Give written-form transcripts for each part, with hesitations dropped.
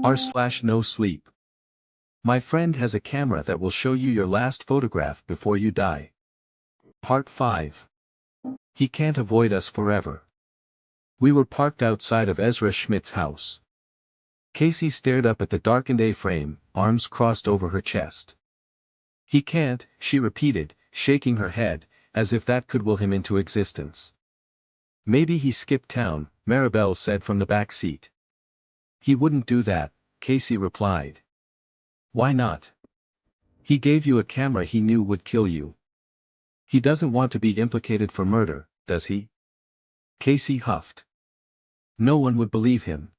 r/NoSleep. My friend has a camera that will show you your last photograph before you die. Part 5. He can't avoid us forever. We were parked outside of Ezra Schmidt's house. Casey stared up at the darkened A-frame, arms crossed over her chest. He can't, she repeated, shaking her head, as if that could will him into existence. Maybe he skipped town, Maribel said from the back seat. He wouldn't do that, Casey replied. Why not? He gave you a camera he knew would kill you. He doesn't want to be implicated for murder, does he? Casey huffed. No one would believe him.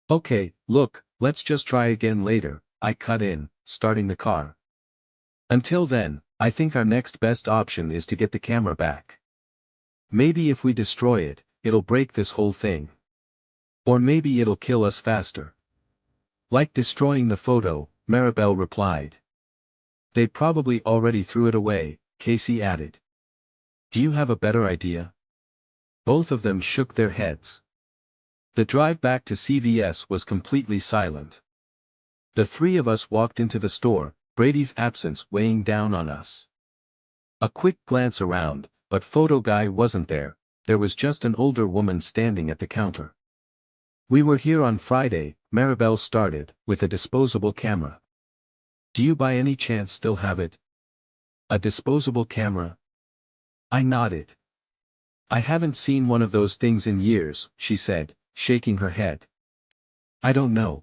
Okay, look, let's just try again later, I cut in, starting the car. Until then, I think our next best option is to get the camera back. Maybe if we destroy it, it'll break this whole thing. Or maybe it'll kill us faster. Like destroying the photo, Maribel replied. They probably already threw it away, Casey added. Do you have a better idea? Both of them shook their heads. The drive back to CVS was completely silent. The three of us walked into the store, Brady's absence weighing down on us. A quick glance around, but photo guy wasn't there, there was just an older woman standing at the counter. We were here on Friday, Maribel started, with a disposable camera. Do you by any chance still have it? A disposable camera? I nodded. I haven't seen one of those things in years, she said, shaking her head. I don't know.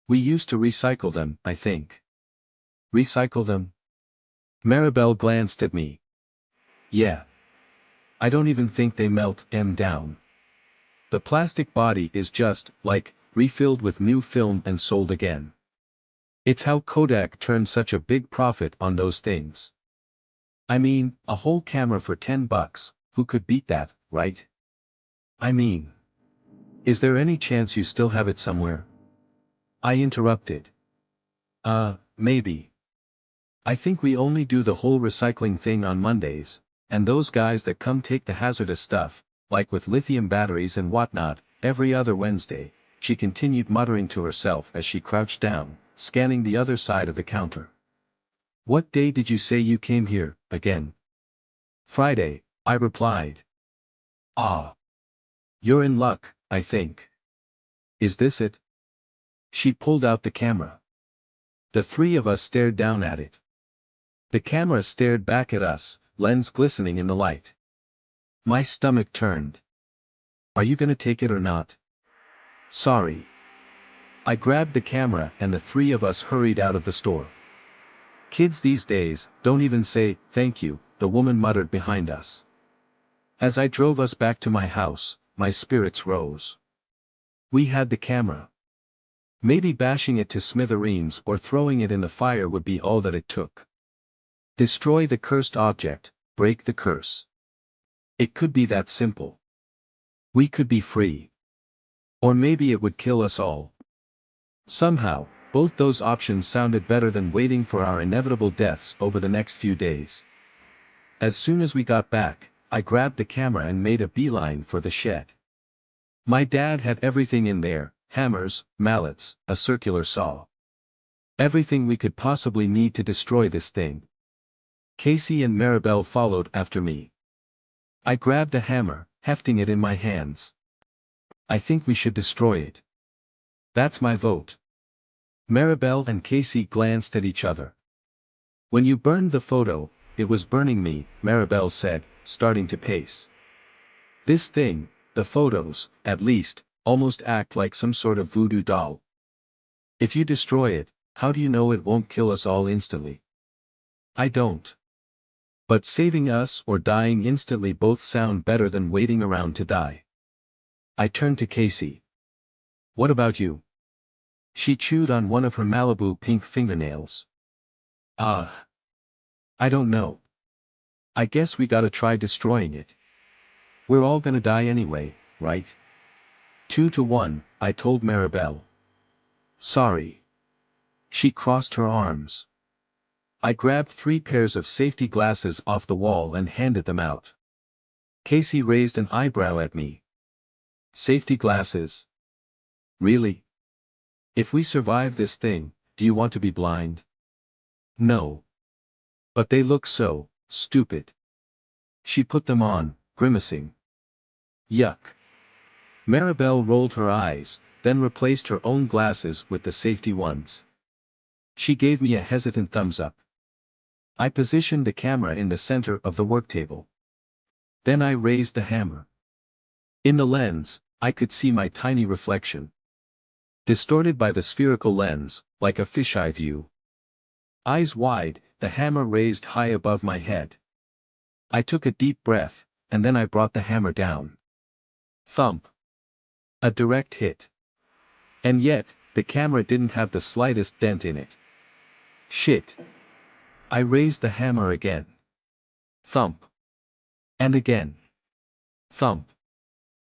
We used to recycle them, I think. Recycle them? Maribel glanced at me. Yeah. I don't even think they melt them down. The plastic body is just, like, refilled with new film and sold again. It's how Kodak turned such a big profit on those things. I mean, a whole camera for $10, who could beat that, right? I mean, is there any chance you still have it somewhere? I interrupted. Maybe. I think we only do the whole recycling thing on Mondays, and those guys that come take the hazardous stuff, like with lithium batteries and whatnot, every other Wednesday, she continued muttering to herself as she crouched down, scanning the other side of the counter. What day did you say you came here, again? Friday, I replied. Ah. You're in luck, I think. Is this it? She pulled out the camera. The three of us stared down at it. The camera stared back at us, lens glistening in the light. My stomach turned. Are you gonna take it or not? Sorry. I grabbed the camera and the three of us hurried out of the store. Kids these days don't even say, thank you, the woman muttered behind us. As I drove us back to my house, my spirits rose. We had the camera. Maybe bashing it to smithereens or throwing it in the fire would be all that it took. Destroy the cursed object, break the curse. It could be that simple. We could be free. Or maybe it would kill us all. Somehow, both those options sounded better than waiting for our inevitable deaths over the next few days. As soon as we got back, I grabbed the camera and made a beeline for the shed. My dad had everything in there, hammers, mallets, a circular saw. Everything we could possibly need to destroy this thing. Casey and Maribel followed after me. I grabbed a hammer, hefting it in my hands. I think we should destroy it. That's my vote. Maribel and Casey glanced at each other. When you burned the photo, it was burning me, Maribel said, starting to pace. This thing, the photos, at least, almost act like some sort of voodoo doll. If you destroy it, how do you know it won't kill us all instantly? I don't. But saving us or dying instantly both sound better than waiting around to die. I turned to Casey. What about you? She chewed on one of her Malibu pink fingernails. I don't know. I guess we gotta try destroying it. We're all gonna die anyway, right? 2-1, I told Maribel. Sorry. She crossed her arms. I grabbed 3 pairs of safety glasses off the wall and handed them out. Casey raised an eyebrow at me. Safety glasses? Really? If we survive this thing, do you want to be blind? No. But they look so stupid. She put them on, grimacing. Yuck. Maribel rolled her eyes, then replaced her own glasses with the safety ones. She gave me a hesitant thumbs up. I positioned the camera in the center of the work table. Then I raised the hammer. In the lens, I could see my tiny reflection. Distorted by the spherical lens, like a fisheye view. Eyes wide, the hammer raised high above my head. I took a deep breath, and then I brought the hammer down. Thump. A direct hit. And yet, the camera didn't have the slightest dent in it. Shit. I raised the hammer again. Thump. And again. Thump.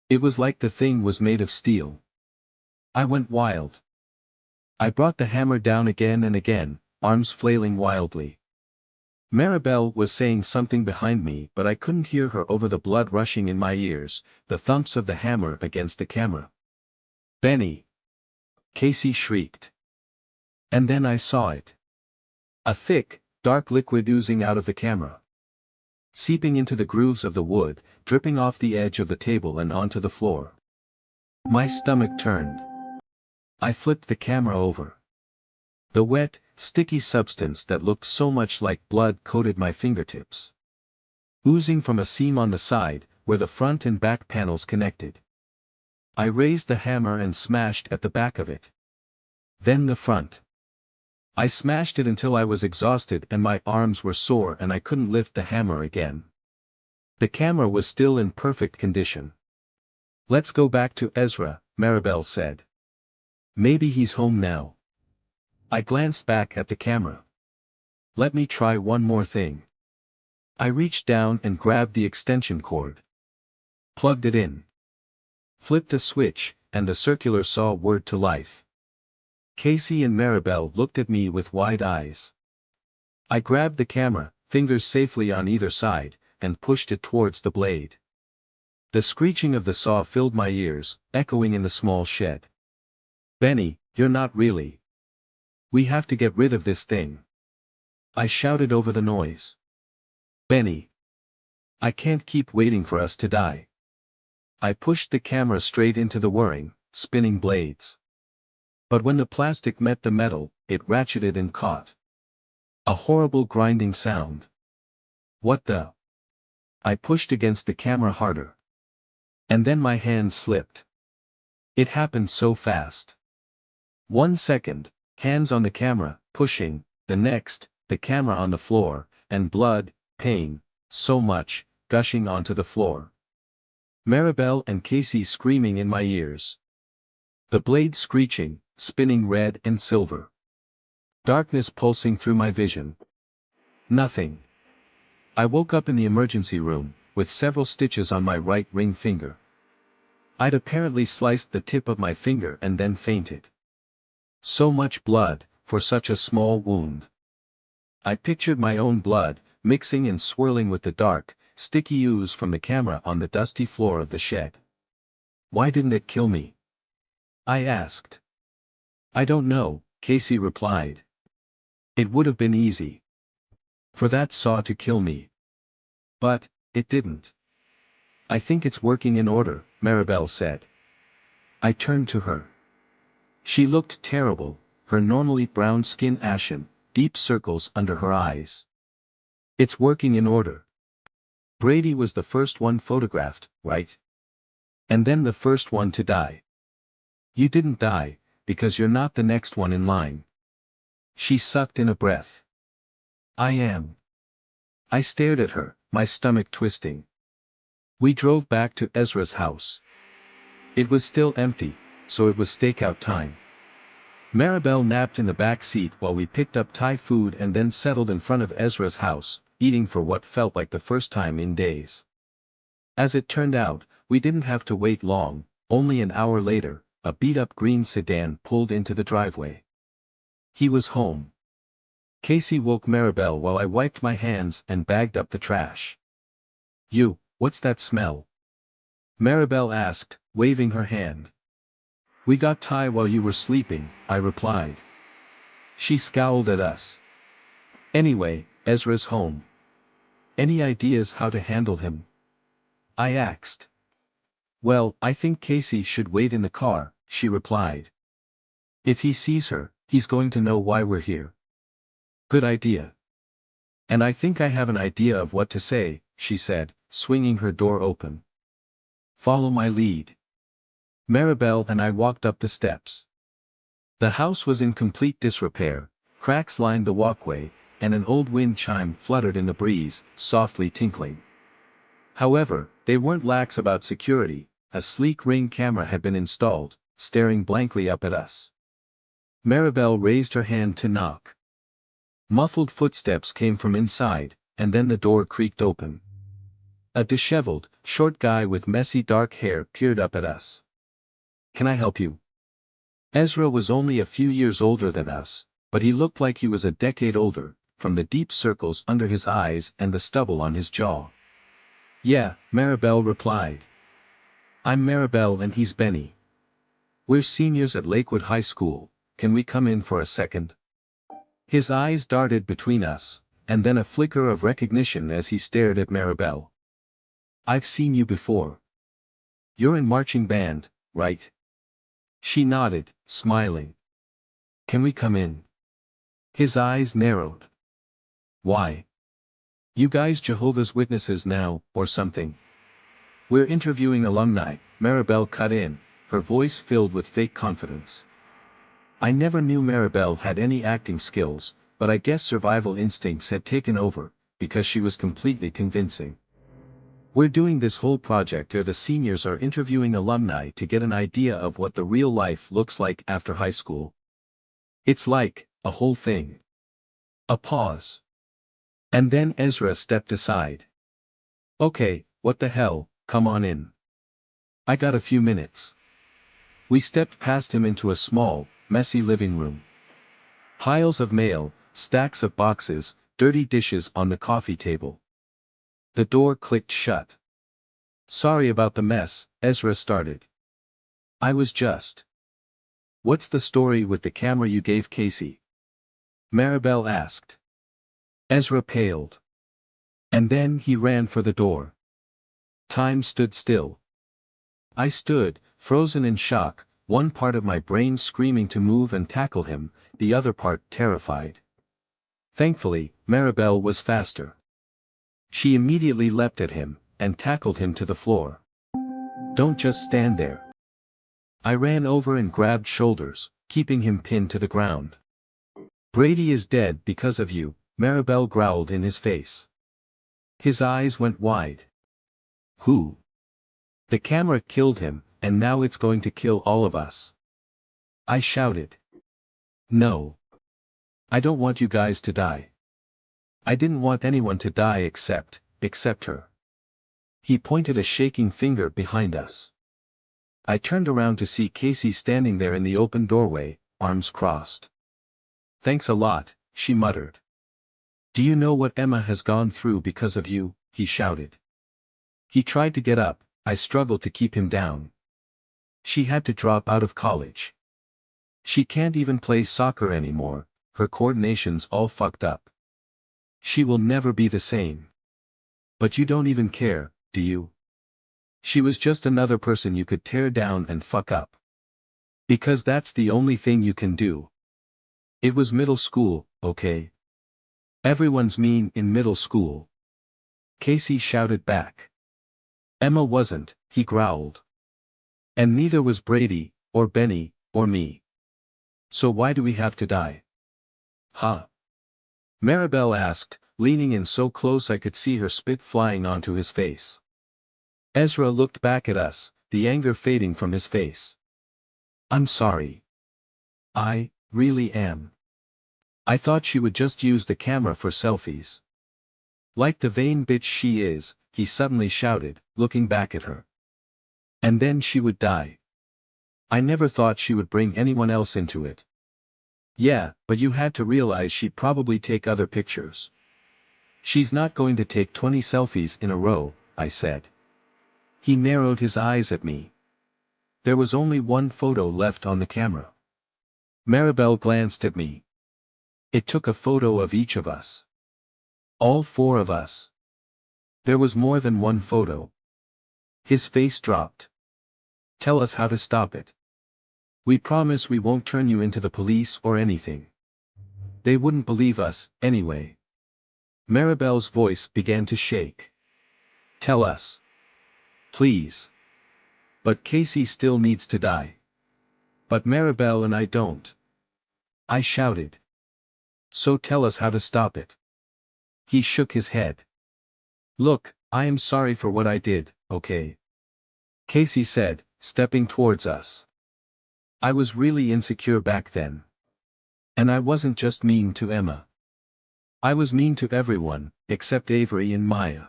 It was like the thing was made of steel. I went wild. I brought the hammer down again and again, arms flailing wildly. Maribel was saying something behind me, but I couldn't hear her over the blood rushing in my ears, the thumps of the hammer against the camera. Benny! Casey shrieked. And then I saw it. A thick, dark liquid oozing out of the camera. Seeping into the grooves of the wood, dripping off the edge of the table and onto the floor. My stomach turned. I flipped the camera over. The wet, sticky substance that looked so much like blood coated my fingertips. Oozing from a seam on the side, where the front and back panels connected. I raised the hammer and smashed at the back of it. Then the front. I smashed it until I was exhausted and my arms were sore and I couldn't lift the hammer again. The camera was still in perfect condition. Let's go back to Ezra, Maribel said. Maybe he's home now. I glanced back at the camera. Let me try one more thing. I reached down and grabbed the extension cord. Plugged it in. Flipped a switch, and the circular saw whirred to life. Casey and Maribel looked at me with wide eyes. I grabbed the camera, fingers safely on either side, and pushed it towards the blade. The screeching of the saw filled my ears, echoing in the small shed. Benny, you're not really. We have to get rid of this thing. I shouted over the noise. Benny. I can't keep waiting for us to die. I pushed the camera straight into the whirring, spinning blades. But when the plastic met the metal, it ratcheted and caught. A horrible grinding sound. What the? I pushed against the camera harder. And then my hand slipped. It happened so fast. 1 second, hands on the camera, pushing, the next, the camera on the floor, and blood, pain, so much, gushing onto the floor. Maribel and Casey screaming in my ears. The blade screeching, spinning red and silver. Darkness pulsing through my vision. Nothing. I woke up in the emergency room, with several stitches on my right ring finger. I'd apparently sliced the tip of my finger and then fainted. So much blood, for such a small wound. I pictured my own blood, mixing and swirling with the dark, sticky ooze from the camera on the dusty floor of the shed. Why didn't it kill me? I asked. I don't know, Casey replied. It would have been easy for that saw to kill me. But it didn't. I think it's working in order, Maribel said. I turned to her. She looked terrible, her normally brown skin ashen, deep circles under her eyes. It's working in order. Brady was the first one photographed, right? And then the first one to die. You didn't die, because you're not the next one in line. She sucked in a breath. I am. I stared at her, my stomach twisting. We drove back to Ezra's house. It was still empty, so it was stakeout time. Maribel napped in the back seat while we picked up Thai food and then settled in front of Ezra's house, eating for what felt like the first time in days. As it turned out, we didn't have to wait long. Only an hour later, a beat-up green sedan pulled into the driveway. He was home. Casey woke Maribel while I wiped my hands and bagged up the trash. What's that smell? Maribel asked, waving her hand. We got Ty while you were sleeping, I replied. She scowled at us. Anyway, Ezra's home. Any ideas how to handle him? I asked. Well, I think Casey should wait in the car, she replied. If he sees her, he's going to know why we're here. Good idea. And I think I have an idea of what to say, she said, swinging her door open. Follow my lead. Maribel and I walked up the steps. The house was in complete disrepair, cracks lined the walkway, and an old wind chime fluttered in the breeze, softly tinkling. However, they weren't lax about security. A sleek Ring camera had been installed, staring blankly up at us. Maribel raised her hand to knock. Muffled footsteps came from inside, and then the door creaked open. A disheveled, short guy with messy dark hair peered up at us. Can I help you? Ezra was only a few years older than us, but he looked like he was a decade older, from the deep circles under his eyes and the stubble on his jaw. Yeah, Maribel replied. I'm Maribel and he's Benny. We're seniors at Lakewood High School, can we come in for a second? His eyes darted between us, and then a flicker of recognition as he stared at Maribel. I've seen you before. You're in marching band, right? She nodded, smiling. Can we come in? His eyes narrowed. Why? You guys Jehovah's Witnesses now, or something? We're interviewing alumni, Maribel cut in, her voice filled with fake confidence. I never knew Maribel had any acting skills, but I guess survival instincts had taken over, because she was completely convincing. We're doing this whole project where the seniors are interviewing alumni to get an idea of what the real life looks like after high school. It's like, a whole thing. A pause. And then Ezra stepped aside. Okay, what the hell, come on in. I got a few minutes. We stepped past him into a small, messy living room. Piles of mail, stacks of boxes, dirty dishes on the coffee table. The door clicked shut. Sorry about the mess, Ezra started. I was just. What's the story with the camera you gave Casey? Maribel asked. Ezra paled. And then he ran for the door. Time stood still. I stood, frozen in shock, one part of my brain screaming to move and tackle him, the other part terrified. Thankfully, Maribel was faster. She immediately leapt at him, and tackled him to the floor. Don't just stand there. I ran over and grabbed shoulders, keeping him pinned to the ground. Brady is dead because of you, Maribel growled in his face. His eyes went wide. Who? The camera killed him, and now it's going to kill all of us. I shouted. No. I don't want you guys to die. I didn't want anyone to die except her. He pointed a shaking finger behind us. I turned around to see Casey standing there in the open doorway, arms crossed. Thanks a lot, she muttered. Do you know what Emma has gone through because of you? He shouted. He tried to get up, I struggled to keep him down. She had to drop out of college. She can't even play soccer anymore, her coordination's all fucked up. She will never be the same. But you don't even care, do you? She was just another person you could tear down and fuck up. Because that's the only thing you can do. It was middle school, okay? Everyone's mean in middle school. Casey shouted back. Emma wasn't, he growled. And neither was Brady, or Benny, or me. So why do we have to die? Huh? Maribel asked, leaning in so close I could see her spit flying onto his face. Ezra looked back at us, the anger fading from his face. I'm sorry. I really am. I thought she would just use the camera for selfies. Like the vain bitch she is, he suddenly shouted, looking back at her. And then she would die. I never thought she would bring anyone else into it. Yeah, but you had to realize she'd probably take other pictures. She's not going to take 20 selfies in a row, I said. He narrowed his eyes at me. There was only one photo left on the camera. Maribel glanced at me. It took a photo of each of us. All four of us. There was more than one photo. His face dropped. Tell us how to stop it. We promise we won't turn you into the police or anything. They wouldn't believe us, anyway. Maribel's voice began to shake. Tell us. Please. But Casey still needs to die. But Maribel and I don't. I shouted. So tell us how to stop it. He shook his head. Look, I am sorry for what I did, okay? Casey said, stepping towards us. I was really insecure back then. And I wasn't just mean to Emma. I was mean to everyone, except Avery and Maya.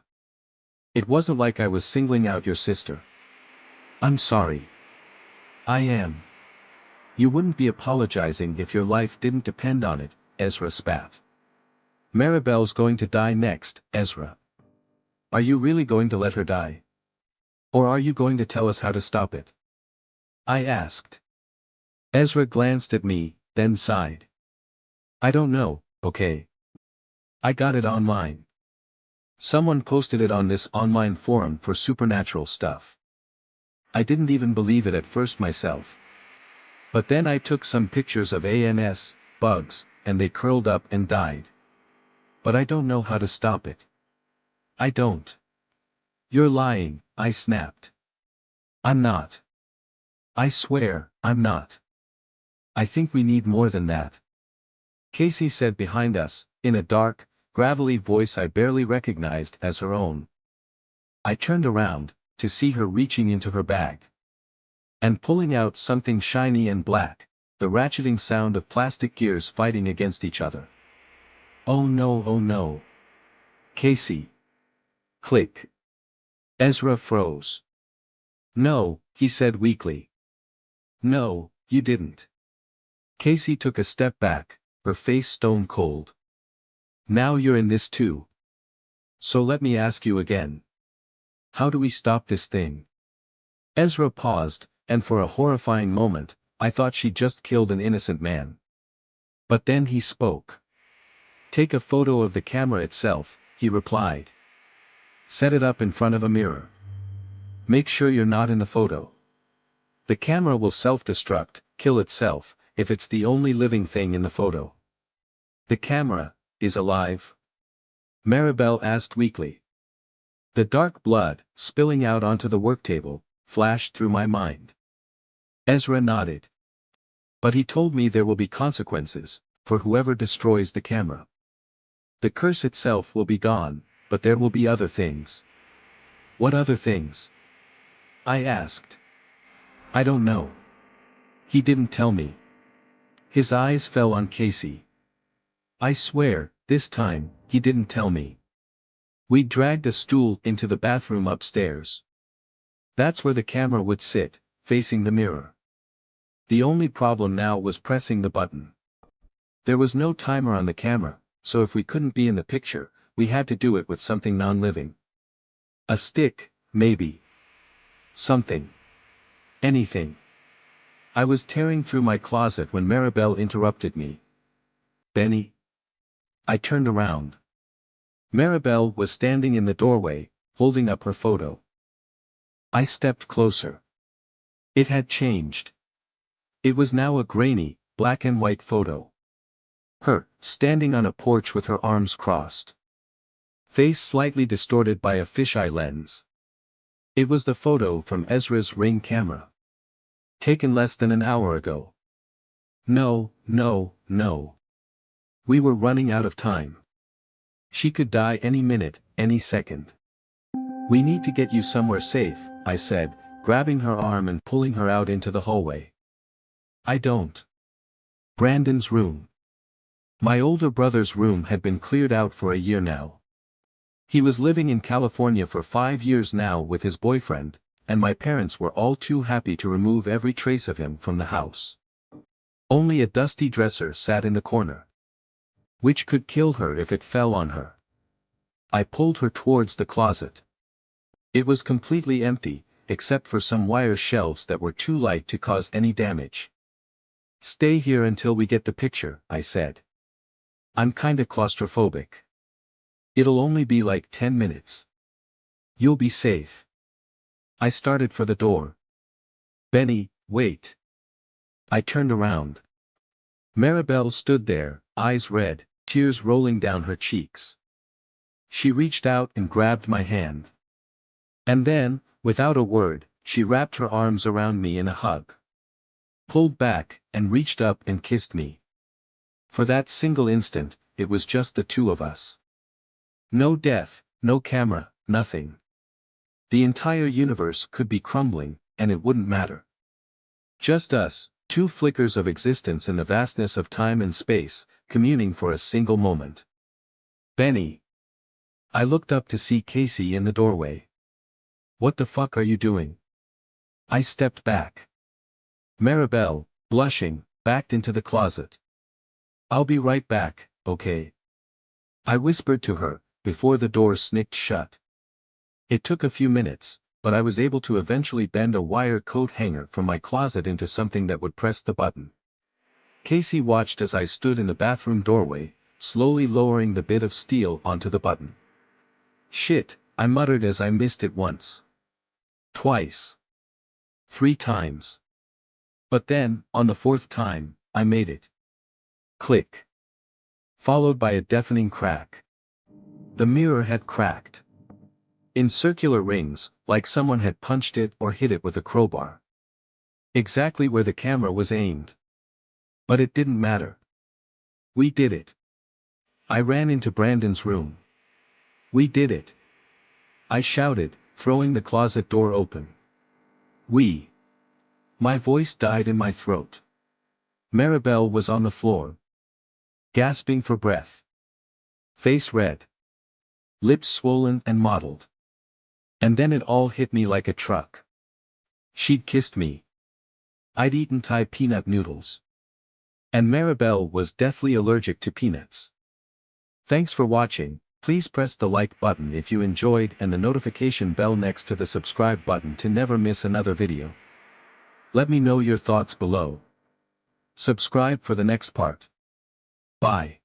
It wasn't like I was singling out your sister. I'm sorry. I am. You wouldn't be apologizing if your life didn't depend on it, Ezra spat. Maribel's going to die next, Ezra. Are you really going to let her die? Or are you going to tell us how to stop it? I asked. Ezra glanced at me, then sighed. I don't know, okay. I got it online. Someone posted it on this online forum for supernatural stuff. I didn't even believe it at first myself. But then I took some pictures of bugs, and they curled up and died. But I don't know how to stop it. I don't. You're lying, I snapped. I'm not. I swear, I'm not. I think we need more than that. Casey said behind us, in a dark, gravelly voice I barely recognized as her own. I turned around, to see her reaching into her bag. And pulling out something shiny and black, the ratcheting sound of plastic gears fighting against each other. Oh no, oh no. Casey. Click. Ezra froze. No, he said weakly. No, you didn't. Casey took a step back, her face stone cold. Now you're in this too. So let me ask you again. How do we stop this thing? Ezra paused, and for a horrifying moment, I thought she just killed an innocent man. But then he spoke. Take a photo of the camera itself, he replied. Set it up in front of a mirror. Make sure you're not in the photo. The camera will self-destruct, kill itself, if it's the only living thing in the photo. The camera is alive? Maribel asked weakly. The dark blood, spilling out onto the work table, flashed through my mind. Ezra nodded. But he told me there will be consequences, for whoever destroys the camera. The curse itself will be gone, but there will be other things. What other things? I asked. I don't know. He didn't tell me. His eyes fell on Casey. I swear, this time, he didn't tell me. We dragged a stool into the bathroom upstairs. That's where the camera would sit, facing the mirror. The only problem now was pressing the button. There was no timer on the camera, so if we couldn't be in the picture, we had to do it with something non-living. A stick, maybe. Something. Anything. I was tearing through my closet when Maribel interrupted me. Benny? I turned around. Maribel was standing in the doorway, holding up her photo. I stepped closer. It had changed. It was now a grainy, black and white photo. Her, standing on a porch with her arms crossed. Face slightly distorted by a fisheye lens. It was the photo from Ezra's Ring camera. Taken less than an hour ago. No, no, no. We were running out of time. She could die any minute, any second. We need to get you somewhere safe, I said, grabbing her arm and pulling her out into the hallway. I don't. Brandon's room. My older brother's room had been cleared out for a year now. He was living in California for 5 years now with his boyfriend, and my parents were all too happy to remove every trace of him from the house. Only a dusty dresser sat in the corner. Which could kill her if it fell on her. I pulled her towards the closet. It was completely empty, except for some wire shelves that were too light to cause any damage. "Stay here until we get the picture," I said. "I'm kinda claustrophobic. It'll only be like 10 minutes. You'll be safe." I started for the door. "Benny, wait." I turned around. Maribel stood there, eyes red, tears rolling down her cheeks. She reached out and grabbed my hand. And then, without a word, she wrapped her arms around me in a hug. Pulled back, and reached up and kissed me. For that single instant, it was just the two of us. No death, no camera, nothing. The entire universe could be crumbling, and it wouldn't matter. Just us, two flickers of existence in the vastness of time and space, communing for a single moment. "Benny." I looked up to see Casey in the doorway. "What the fuck are you doing?" I stepped back. Maribel, blushing, backed into the closet. "I'll be right back, okay?" I whispered to her, before the door snicked shut. It took a few minutes, but I was able to eventually bend a wire coat hanger from my closet into something that would press the button. Casey watched as I stood in the bathroom doorway, slowly lowering the bit of steel onto the button. "Shit," I muttered as I missed it once. Twice. 3 times. But then, on the 4th time, I made it. Click. Followed by a deafening crack. The mirror had cracked. In circular rings, like someone had punched it or hit it with a crowbar. Exactly where the camera was aimed. But it didn't matter. We did it. I ran into Brandon's room. "We did it!" I shouted, throwing the closet door open. "We." My voice died in my throat. Maribel was on the floor, gasping for breath. Face red. Lips swollen and mottled. And then it all hit me like a truck. She'd kissed me. I'd eaten Thai peanut noodles. And Maribel was deathly allergic to peanuts. Thanks for watching. Please press the like button if you enjoyed and the notification bell next to the subscribe button to never miss another video. Let me know your thoughts below. Subscribe for the next part. Bye.